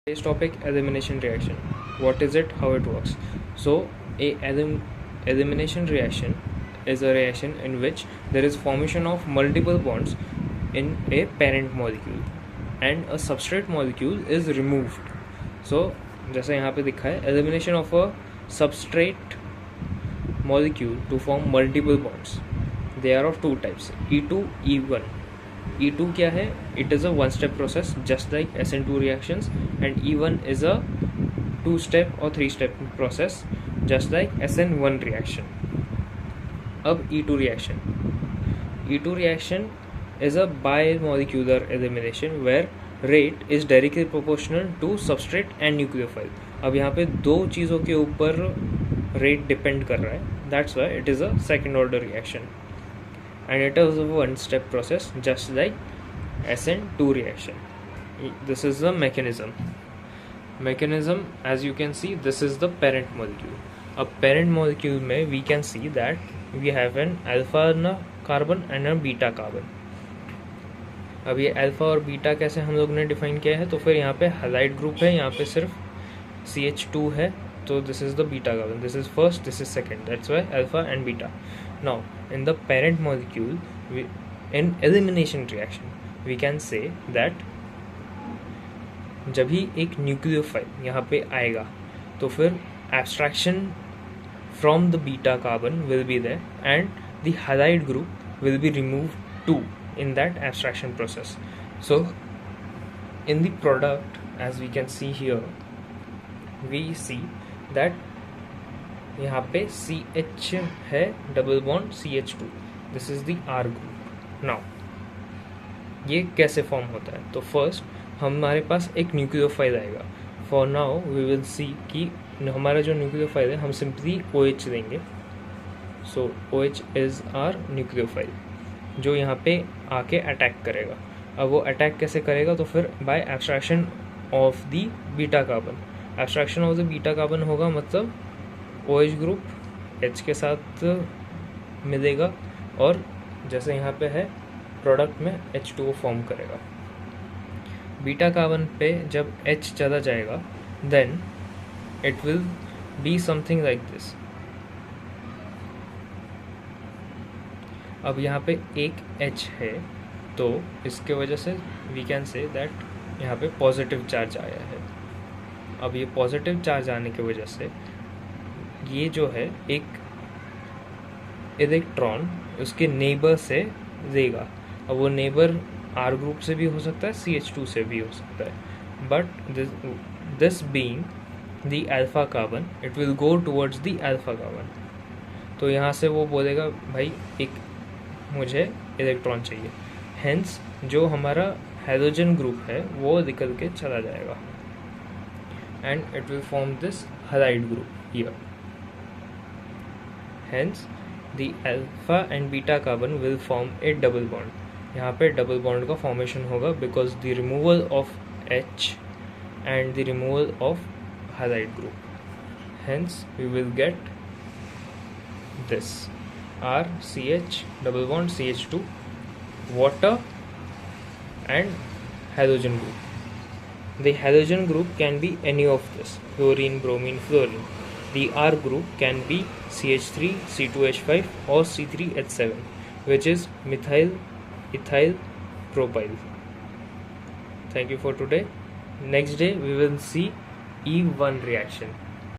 Today's topic, elimination reaction. What is it? How it works? So, elimination reaction is a reaction in which there is formation of multiple bonds in a parent molecule and a substrate molecule is removed. So, जैसे यहाँ पे दिखा है, elimination of a substrate molecule to form multiple bonds. They are of two types, E2, E1. E2 क्या है? It is a one-step process just like SN2 reactions, and E1 is a two-step or three-step process just like SN1 reaction. अब E2 reaction. E2 reaction is a bimolecular elimination where rate is directly proportional to substrate and nucleophile. अब यहाँ पे दो चीज़ों के ऊपर rate depend कर रहा है. That's why it is a second order reaction. And it is a one-step process just like SN2 reaction. This is the mechanism. As you can see, this is the parent molecule. A parent molecule में we can see that we have an alpha carbon and a beta carbon. अब ये alpha और beta कैसे हम लोग ने define किया है, तो फिर यहाँ पे हाइलाइट ग्रुप है, यहाँ पे सिर्फ CH2 है, so this is the beta carbon. This is first, this is second. That's why alpha and beta. Now, in the parent molecule, in elimination reaction, we can say that जब भी एक nucleophile यहाँ पे आएगा तो फिर abstraction from the beta carbon will be there and the halide group will be removed too in that abstraction process. So, in the product, as we can see here, we see that यहाँ पे CH है double bond CH2. This is the R group. Now ये कैसे form होता है, तो first हमारे पास एक न्यूक्लियोफाइल आएगा. For now we will see कि हमारा जो न्यूक्लियोफाइल है हम सिंपली OH देंगे. So OH is our nucleophile जो यहाँ पे आके अटैक करेगा. अब वो अटैक कैसे करेगा, तो फिर by abstraction of the beta carbon. Abstraction of the beta carbon होगा मतलब OH ग्रुप H के साथ मिलेगा और जैसे यहाँ पे है प्रोडक्ट में H2O फॉर्म करेगा. बीटा कार्बन पे जब H चला जाएगा then it will be something like this. अब यहाँ पे एक H है तो इसके वजह से वी कैन से दैट यहाँ पे पॉजिटिव चार्ज आया है. अब ये पॉजिटिव चार्ज आने की वजह से ये जो है एक इलेक्ट्रॉन उसके नेबर से देगा. अब वो नेबर R ग्रुप से भी हो सकता है, CH2 से भी हो सकता है, but this being the alpha carbon it will go towards the alpha carbon. तो यहाँ से वो बोलेगा भाई एक मुझे इलेक्ट्रॉन चाहिए. हेंस जो हमारा हाइड्रोजन ग्रुप है वो निकल के चला जाएगा and it will form this highlight group here. Hence, the alpha and beta carbon will form a double bond. यहाँ पे double bond का formation होगा because the removal of H and the removal of halide group. Hence, we will get this R CH double bond CH2 water and halogen group. The halogen group can be any of this: chlorine, bromine, fluorine. The R group can be CH3, C2H5 or C3H7, which is methyl ethyl propyl. Thank you for today. Next day we will see E1 reaction.